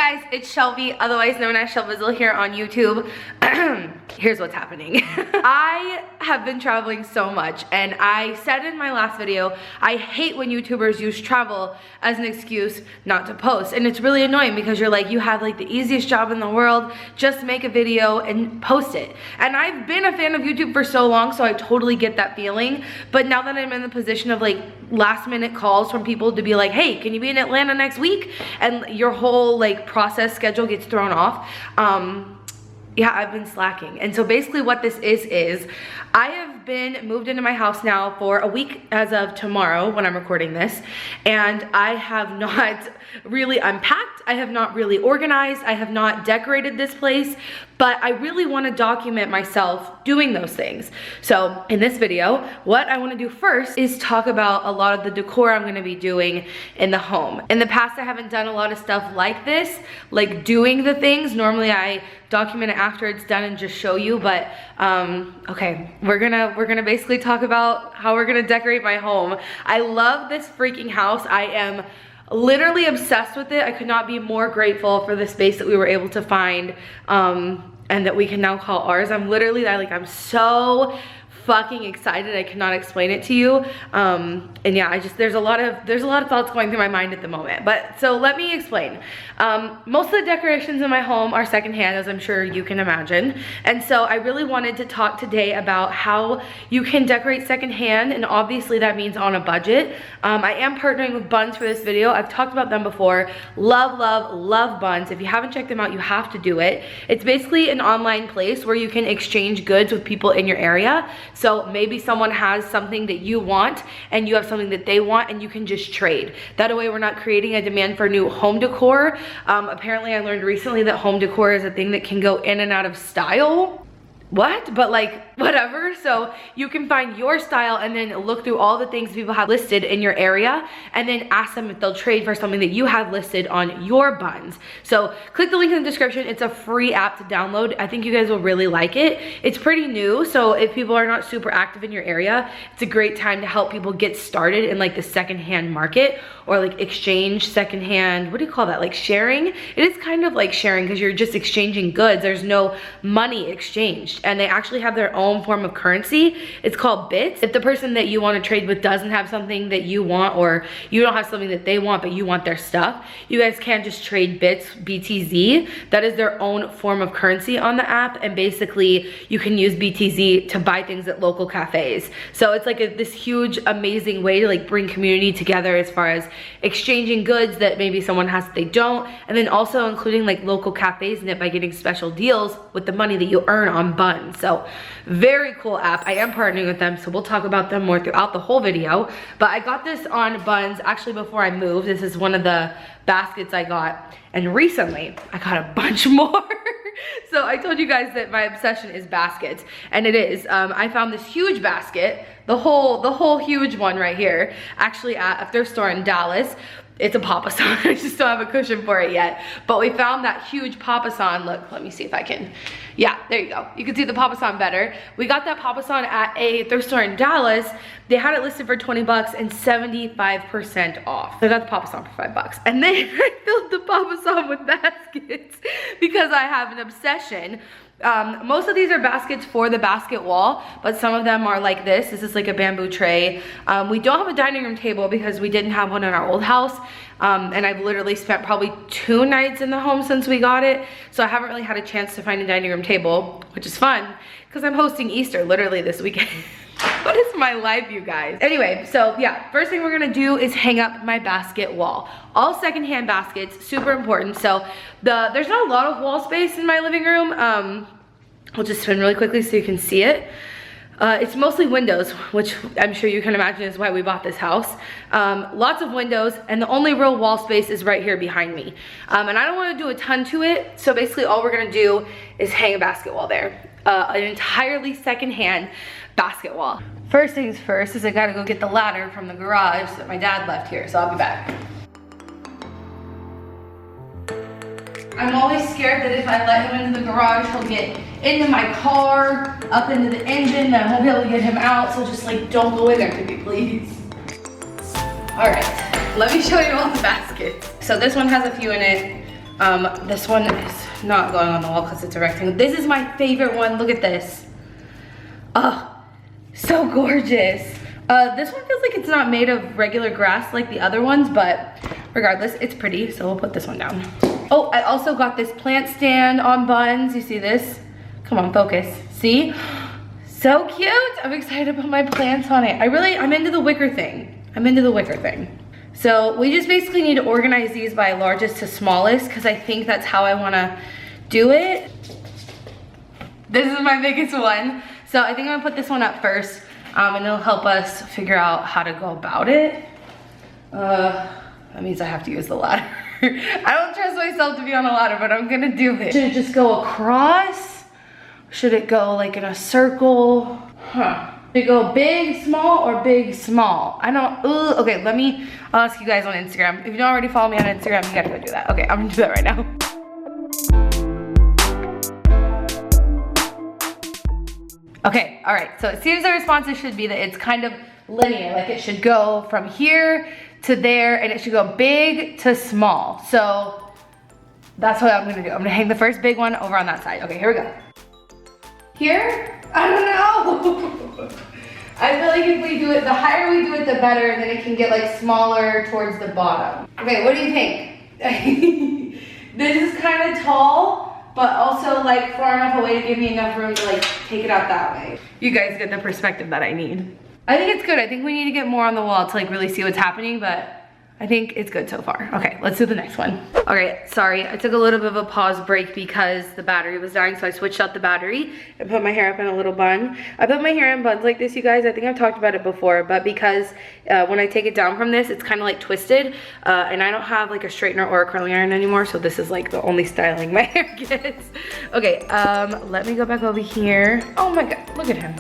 guys, it's Shelby, otherwise known as Shelbizleee here on YouTube. Here's what's happening. I have been traveling so much, and I said in my last video, I hate when YouTubers use travel as an excuse not to post. And it's really annoying because you're like, you have like the easiest job in the world, just make a video and post it. And I've been a fan of YouTube for so long, so I totally get that feeling. But now that I'm in the position of like last minute calls from people to be like, hey, can you be in Atlanta next week? And your whole like process schedule gets thrown off. Yeah, I've been slacking. And so basically what this is I have been moved into my house now for a week as of tomorrow when I'm recording this, and I have not really unpacked, I have not really organized, I have not decorated this place, but I really want to document myself doing those things. So in this video, what I want to do first is talk about a lot of the decor I'm going to be doing in the home. In the past, I haven't done a lot of stuff like this, like doing the things. Normally I document it after it's done and just show you, but okay, we're gonna basically talk about how we're gonna decorate my home. I love this freaking house. I am literally obsessed with it. I could not be more grateful for the space that we were able to find and that we can now call ours. I'm so fucking excited. I cannot explain it to you. And yeah, there's a lot of thoughts going through my mind at the moment. But so let me explain. Most of the decorations in my home are secondhand, as I'm sure you can imagine. And so I really wanted to talk today about how you can decorate secondhand, and obviously that means on a budget. I am partnering with Buns for this video. I've talked about them before. Love, love, love Buns. If you haven't checked them out, you have to do it. It's basically an online place where you can exchange goods with people in your area. So maybe someone has something that you want and you have something that they want, and you can just trade. That way we're not creating a demand for new home decor. Apparently I learned recently that home decor is a thing that can go in and out of style. What? But like, whatever. So you can find your style and then look through all the things people have listed in your area and then ask them if they'll trade for something that you have listed on your Buns. So click the link in the description. It's a free app to download. I think you guys will really like it. It's pretty new, so if people are not super active in your area, it's a great time to help people get started in like the secondhand market, or like exchange secondhand, what do you call that? Like sharing? It is kind of like sharing because you're just exchanging goods. There's no money exchanged. And they actually have their own form of currency. It's called bits. If the person that you want to trade with doesn't have something that you want, or you don't have something that they want but you want their stuff, you guys can just trade bits, BTZ. That is their own form of currency on the app, and basically you can use BTZ to buy things at local cafes. So it's like this huge amazing way to like bring community together as far as exchanging goods that maybe someone has that they don't, and then also including like local cafes in it by getting special deals with the money that you earn on Buns. So very cool app. I am partnering with them, so we'll talk about them more throughout the whole video. But I got this on Buns actually before I moved. This is one of the baskets I got, and recently I got a bunch more. So I told you guys that my obsession is baskets, and it is. I found this huge basket, the whole huge one right here, actually at a thrift store in Dallas. It's a Papasan. I just don't have a cushion for it yet. But we found that huge Papasan. Look, let me see if I can. Yeah, there you go. You can see the Papasan better. We got that Papasan at a thrift store in Dallas. They had it listed for 20 bucks and 75% off. So I got the Papasan for 5 bucks. And then I filled the Papasan with baskets because I have an obsession. Most of these are baskets for the basket wall, but some of them are like this. This is like a bamboo tray. We don't have a dining room table because we didn't have one in our old house. And I've literally spent probably 2 nights in the home since we got it. So I haven't really had a chance to find a dining room table, which is fun because I'm hosting Easter literally this weekend. What is my life, you guys? Anyway, so yeah, first thing we're gonna do is hang up my basket wall. All secondhand baskets, super important. So there's not a lot of wall space in my living room. We'll just spin really quickly so you can see it. It's mostly windows, which I'm sure you can imagine is why we bought this house. Lots of windows, and the only real wall space is right here behind me. And I don't want to do a ton to it, so basically all we're gonna do is hang a basket wall there. An entirely secondhand basket wall. First things first is I gotta go get the ladder from the garage that my dad left here, so I'll be back. I'm always scared that if I let him into the garage, he'll get into my car, up into the engine, then I won't be able to get him out, so just like don't go in there to me, please. All right, let me show you all the baskets. So this one has a few in it. This one is not going on the wall because it's a rectangle. This is my favorite one. Look at this. Oh, so gorgeous. This one feels like it's not made of regular grass like the other ones, but regardless, it's pretty, so we'll put this one down. Oh, I also got this plant stand on buns. You see this? Come on, focus. See? So cute. I'm excited about my plants on it. I'm into the wicker thing. So we just basically need to organize these by largest to smallest because I think that's how I want to do it. This is my biggest one. So I think I'm gonna put this one up first, and it'll help us figure out how to go about it. That means I have to use the ladder. I don't trust myself to be on a ladder, but I'm gonna do it. Should it just go across? Should it go like in a circle? Huh. Should it go big, small, or big, small? I don't, okay, I'll ask you guys on Instagram. If you don't already follow me on Instagram, you gotta go do that. Okay, I'm gonna do that right now. Okay, all right, so it seems the responses should be that it's kind of linear, like it should go from here to there, and it should go big to small. So that's what I'm gonna do. I'm gonna hang the first big one over on that side. Okay, here we go. Here? I don't know. I feel like if we do it, the higher we do it, the better, and then it can get like smaller towards the bottom. Okay, what do you think? This is kind of tall, but also like far enough away to give me enough room to like take it out that way. You guys get the perspective that I need. I think it's good. I think we need to get more on the wall to like really see what's happening, but I think it's good so far. Okay, let's do the next one. Okay, sorry, I took a little bit of a pause break because the battery was dying, so I switched out the battery and put my hair up in a little bun. I put my hair in buns like this, you guys. I think I've talked about it before, but because when I take it down from this, it's kind of like twisted, and I don't have like a straightener or a curling iron anymore, so this is like the only styling my hair gets. Okay, let me go back over here. Oh my God, look at him.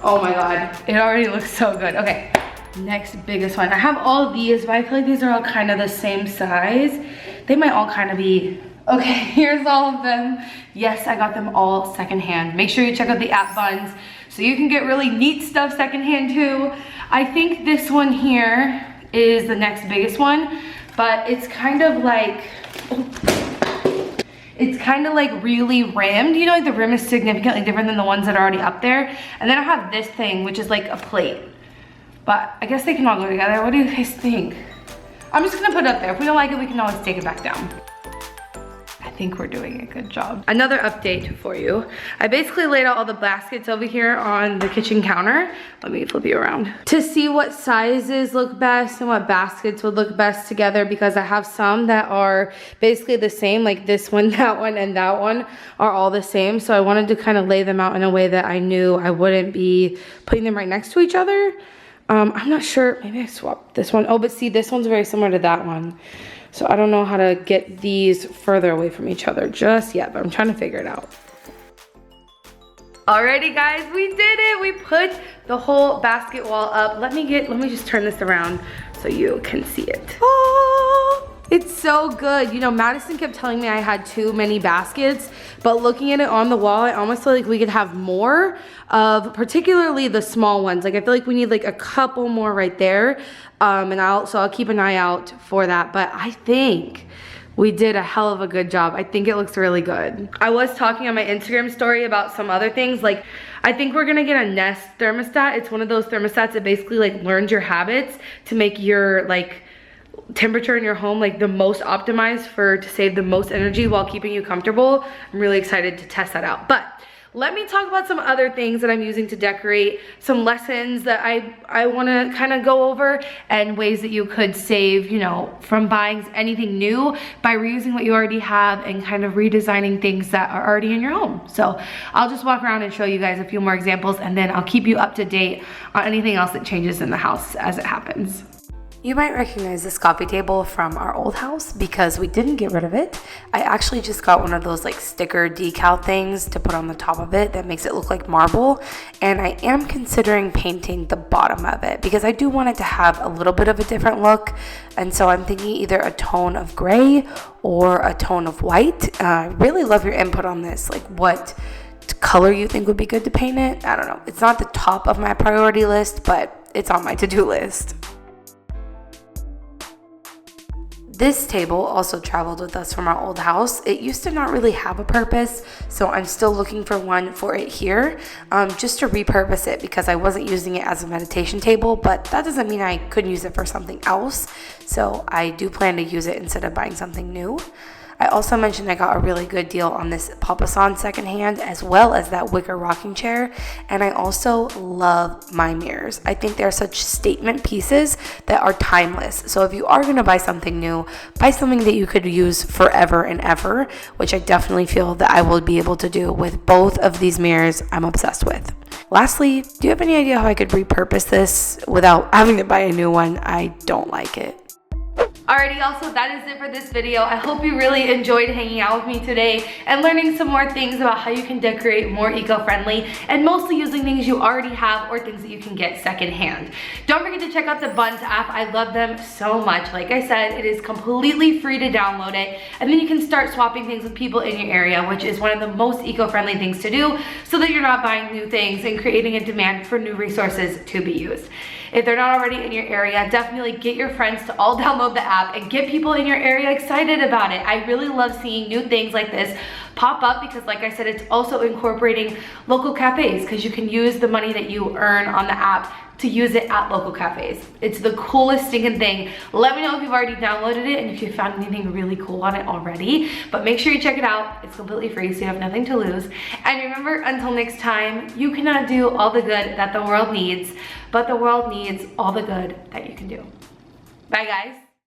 Oh my God, it already looks so good. Okay. Next biggest one. I have all of these, but I feel like these are all kind of the same size. They might all kind of be. Okay, here's all of them. Yes, I got them all secondhand. Make sure you check out the app Buns so you can get really neat stuff secondhand too. I think this one here is the next biggest one, but it's kind of like, it's kind of like really rimmed. You know, like the rim is significantly different than the ones that are already up there. And then I have this thing, which is like a plate. But I guess they can all go together. What do you guys think? I'm just gonna put it up there. If we don't like it, we can always take it back down. I think we're doing a good job. Another update for you. I basically laid out all the baskets over here on the kitchen counter. Let me flip you around. To see what sizes look best and what baskets would look best together, because I have some that are basically the same, like this one, that one, and that one are all the same. So I wanted to kind of lay them out in a way that I knew I wouldn't be putting them right next to each other. I'm not sure, maybe I swapped this one. Oh, but see, this one's very similar to that one. So I don't know how to get these further away from each other just yet, but I'm trying to figure it out. Alrighty guys, we did it. We put the whole basket wall up. Let me just turn this around so you can see it. Oh, it's so good. You know, Madison kept telling me I had too many baskets, but looking at it on the wall, I almost feel like we could have more of particularly the small ones. Like I feel like we need like a couple more right there. So I'll keep an eye out for that. But I think we did a hell of a good job. I think it looks really good. I was talking on my Instagram story about some other things. Like I think we're gonna get a Nest thermostat. It's one of those thermostats that basically like learns your habits to make your like temperature in your home like the most optimized to save the most energy while keeping you comfortable. I'm really excited to test that out. But let me talk about some other things that I'm using to decorate, some lessons that I want to kind of go over, and ways that you could save, you know, from buying anything new by reusing what you already have and kind of redesigning things that are already in your home. So I'll just walk around and show you guys a few more examples, and then I'll keep you up to date on anything else that changes in the house as it happens. You might recognize this coffee table from our old house because we didn't get rid of it. I actually just got one of those like sticker decal things to put on the top of it that makes it look like marble, and I am considering painting the bottom of it because I do want it to have a little bit of a different look, and so I'm thinking either a tone of gray or a tone of white. I really love your input on this, like what color you think would be good to paint it. I don't know, it's not the top of my priority list, but it's on my to-do list. This table also traveled with us from our old house. It used to not really have a purpose, so I'm still looking for one for it here, just to repurpose it because I wasn't using it as a meditation table, but that doesn't mean I couldn't use it for something else. So I do plan to use it instead of buying something new. I also mentioned I got a really good deal on this Papasan secondhand, as well as that wicker rocking chair. And I also love my mirrors. I think they're such statement pieces that are timeless. So if you are going to buy something new, buy something that you could use forever and ever, which I definitely feel that I will be able to do with both of these mirrors I'm obsessed with. Lastly, do you have any idea how I could repurpose this without having to buy a new one? I don't like it. Alrighty, y'all, so that is it for this video. I hope you really enjoyed hanging out with me today and learning some more things about how you can decorate more eco-friendly and mostly using things you already have or things that you can get secondhand. Don't forget to check out the Buns app. I love them so much. Like I said, it is completely free to download it, and then you can start swapping things with people in your area, which is one of the most eco-friendly things to do so that you're not buying new things and creating a demand for new resources to be used. If they're not already in your area, definitely get your friends to all download the app and get people in your area excited about it. I really love seeing new things like this pop up because, like I said, it's also incorporating local cafes because you can use the money that you earn on the app to use it at local cafes. It's the coolest stinking thing. Let me know if you've already downloaded it and if you found anything really cool on it already, but make sure you check it out. It's completely free, so you have nothing to lose. And remember, until next time, you cannot do all the good that the world needs, but the world needs all the good that you can do. Bye, guys.